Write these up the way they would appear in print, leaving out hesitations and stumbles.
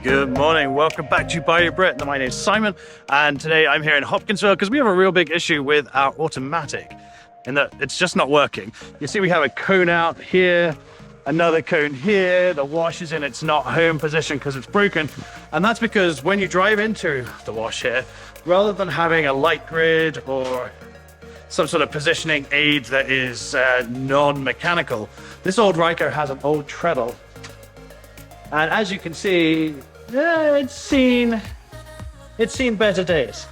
Good morning, welcome back to Bayou Brit. My name is Simon, and today I'm here in Hopkinsville because we have a real big issue with our automatic in that it's just not working. You see we have a cone out here, another cone here, the wash is in its not home position because it's broken, and that's because when you drive into the wash here, rather than having a light grid or some sort of positioning aid that is non-mechanical, this old RYKO has an old treadle. And as you can see, it's seen better days.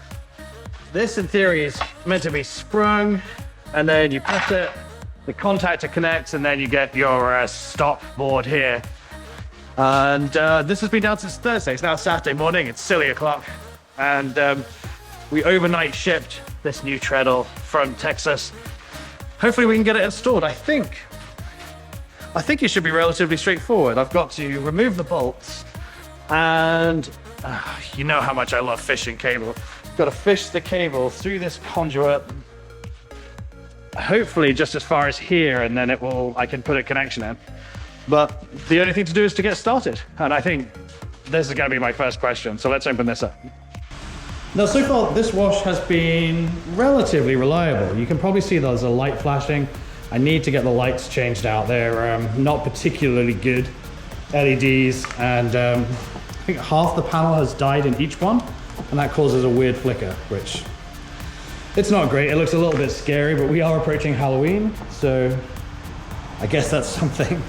This in theory is meant to be sprung, and then you press it, the contactor connects, and then you get your stop board here. And this has been down since Thursday. It's now Saturday morning, it's silly o'clock. And we overnight shipped this new treadle from Texas. Hopefully we can get it installed. I think it should be relatively straightforward. I've got to remove the bolts, and you know how much I love fishing cable. Got to fish the cable through this conduit, hopefully just as far as here, and then I can put a connection in. But the only thing to do is to get started. And I think this is gonna be my first question. So let's open this up. Now, so far this wash has been relatively reliable. You can probably see there's a light flashing. I need to get the lights changed out. They're not particularly good LEDs, and I think half the panel has died in each one, and that causes a weird flicker, which it's not great. It looks a little bit scary, but we are approaching Halloween, so I guess that's something.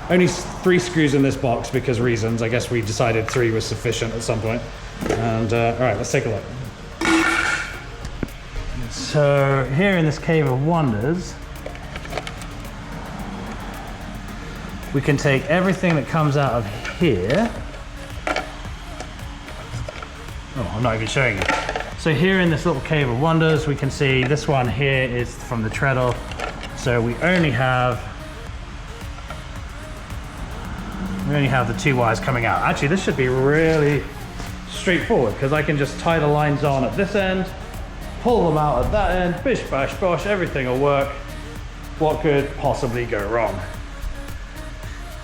Only 3 screws in this box because reasons. I guess we decided 3 was sufficient at some point. And all right, let's take a look. So here in this Cave of Wonders, we can take everything that comes out of here. Oh, I'm not even showing you. So here in this little Cave of Wonders, we can see this one here is from the treadle. So we only have the 2 wires coming out. Actually, this should be really straightforward because I can just tie the lines on at this end, pull them out at that end, bish bash bosh, everything will work. What could possibly go wrong?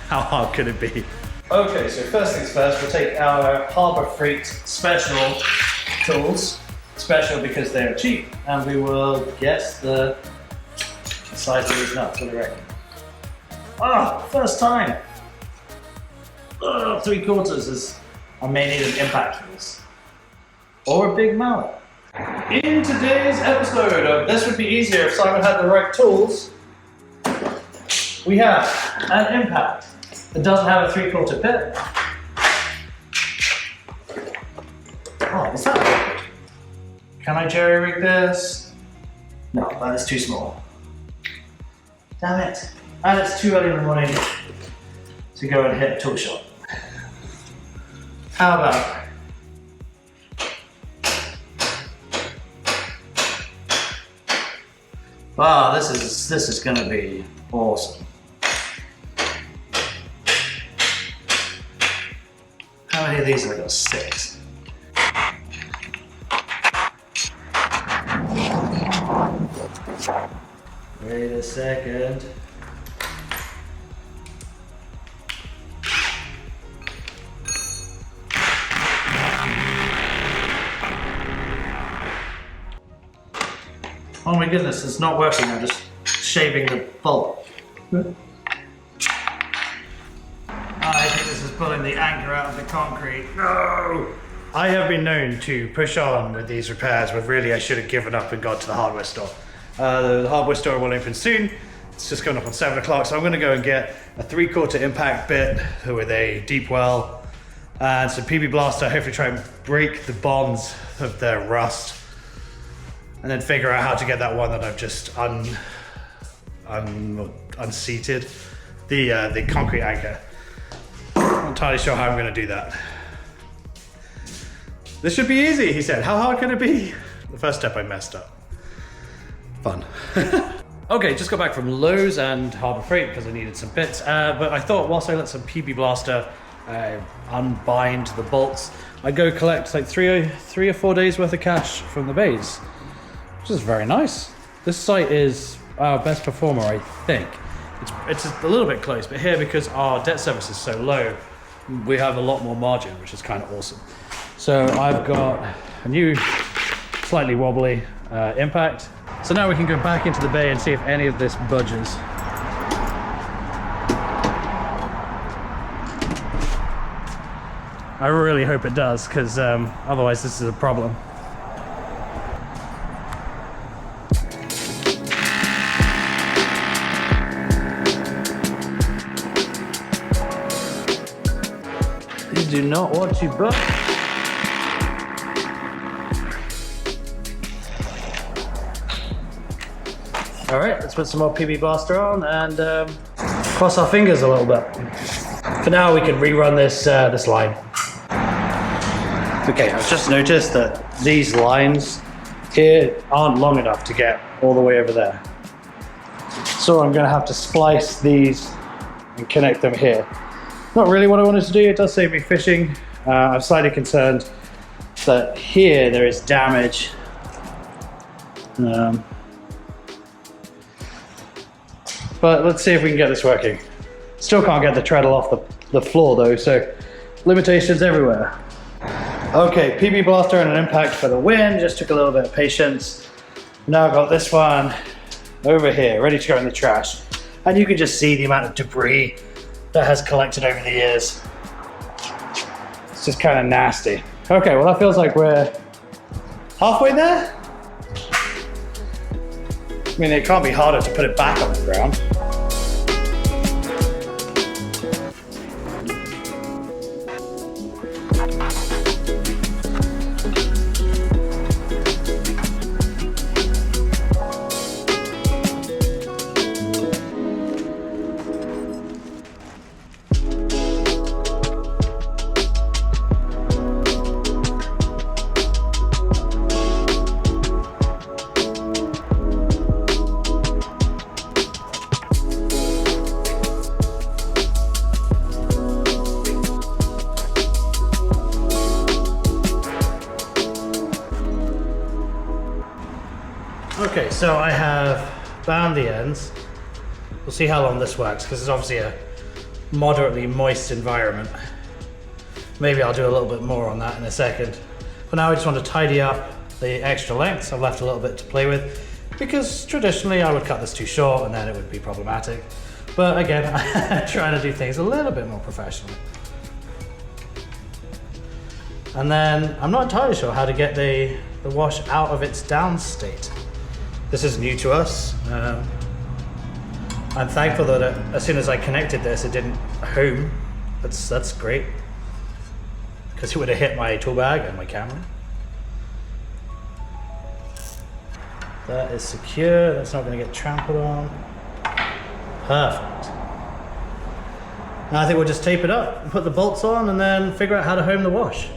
How hard could it be? Okay, so first things first, we'll take our Harbor Freight special tools. Special because they're cheap, and we will guess the size of these nuts. What do you reckon? First time! 3/4 is, I may need an impact for this. Or a big mallet. In today's episode of This Would Be Easier If Simon Had the Right Tools, we have an impact. It doesn't have a 3/4 pit. Oh, is that right? Can I jerry rig this? No, that is too small. Damn it. And it's too early in the morning to go and hit a tool shop. How about wow, this is gonna be awesome. How many of these have I got? 6. Wait a second. Oh my goodness, it's not working. I'm just shaving the bolt. I think this is pulling the anchor out of the concrete. No! I have been known to push on with these repairs, but really I should have given up and gone to the hardware store. The hardware store will open soon. It's just coming up on 7 o'clock, so I'm gonna go and get a 3/4 impact bit with a deep well and some PB Blaster, hopefully try and break the bonds of their rust, and then figure out how to get that one that I've just unseated, the concrete anchor. I'm not entirely sure how I'm gonna do that. This should be easy, he said. How hard can it be? The first step I messed up. Fun. Okay, just got back from Lowe's and Harbor Freight because I needed some bits, but I thought whilst I let some PB Blaster unbind the bolts, I'd go collect like 3 or 4 days worth of cash from the bays, which is very nice. This site is our best performer, I think. It's a little bit close, but here, because our debt service is so low, we have a lot more margin, which is kind of awesome. So I've got a new slightly wobbly impact. So now we can go back into the bay and see if any of this budges. I really hope it does, because otherwise this is a problem. These do not want to budge. All right, let's put some more PB Blaster on and cross our fingers a little bit. For now, we can rerun this this line. Okay, I've just noticed that these lines here aren't long enough to get all the way over there. So I'm gonna have to splice these and connect them here. Not really what I wanted to do. It does save me fishing. I'm slightly concerned that here there is damage. But let's see if we can get this working. Still can't get the treadle off the floor though, so limitations everywhere. Okay, PB Blaster and an impact for the win. Just took a little bit of patience. Now I've got this one over here, ready to go in the trash. And you can just see the amount of debris that has collected over the years. It's just kind of nasty. Okay, well that feels like we're halfway there. I mean, it can't be harder to put it back on the ground. Okay, so I have bound the ends. We'll see how long this works, because it's obviously a moderately moist environment. Maybe I'll do a little bit more on that in a second. For now, I just want to tidy up the extra lengths. I've left a little bit to play with, because traditionally I would cut this too short and then it would be problematic. But again, I'm trying to do things a little bit more professionally. And then I'm not entirely sure how to get the wash out of its down state. This is new to us. I'm thankful that as soon as I connected this, it didn't home. That's great, because it would have hit my tool bag and my camera. That is secure. That's not going to get trampled on. Perfect. Now I think we'll just tape it up and put the bolts on and then figure out how to home the wash.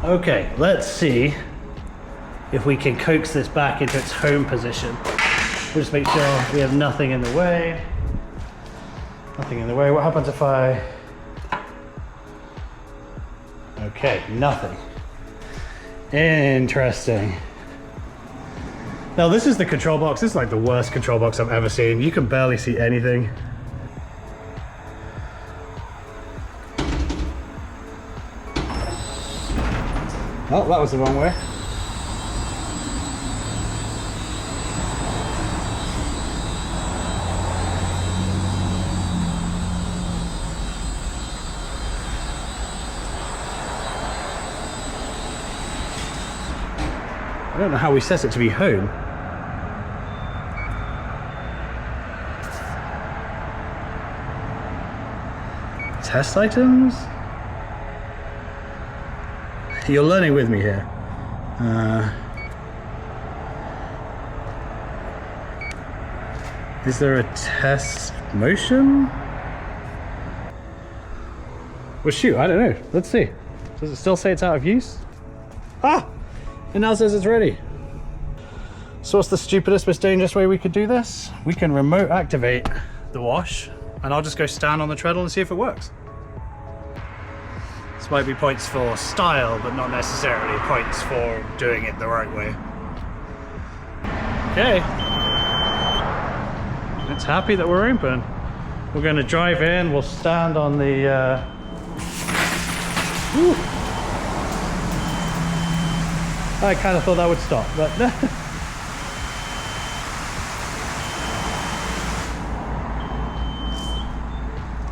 Okay, let's see if we can coax this back into its home position. We'll just make sure we have nothing in the way. Nothing in the way. What happens if I... Okay, nothing. Interesting. Now this is the control box. This is like the worst control box I've ever seen. You can barely see anything. Oh, that was the wrong way. I don't know how we set it to be home. Test items? You're learning with me here. Is there a test motion? Well, shoot, I don't know. Let's see. Does it still say it's out of use? Ah! It now says it's ready. So what's the stupidest, most dangerous way we could do this? We can remote activate the wash, and I'll just go stand on the treadle and see if it works. This might be points for style, but not necessarily points for doing it the right way. Okay. It's happy that we're open. We're going to drive in, we'll stand on the... Woo. I kind of thought that would stop, but...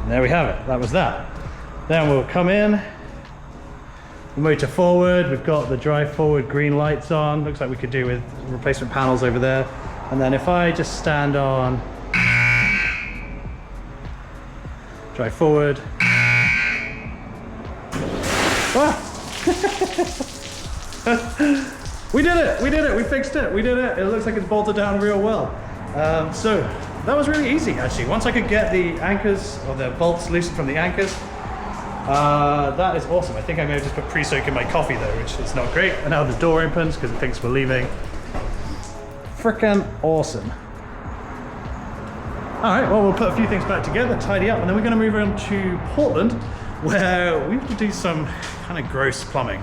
There we have it, that was that. Then we'll come in, motor forward, we've got the drive forward green lights on, looks like we could do with replacement panels over there. And then if I just stand on drive forward. Ah! We did it, we fixed it, we did it. It looks like it's bolted down real well. So that was really easy actually. Once I could get the anchors or the bolts loosened from the anchors, that is awesome. I think I may have just put pre-soak in my coffee though, which is not great. And now the door opens because it thinks we're leaving. Frickin' awesome. All right, well, we'll put a few things back together, tidy up, and then we're gonna move on to Portland, where we have to do some kind of gross plumbing.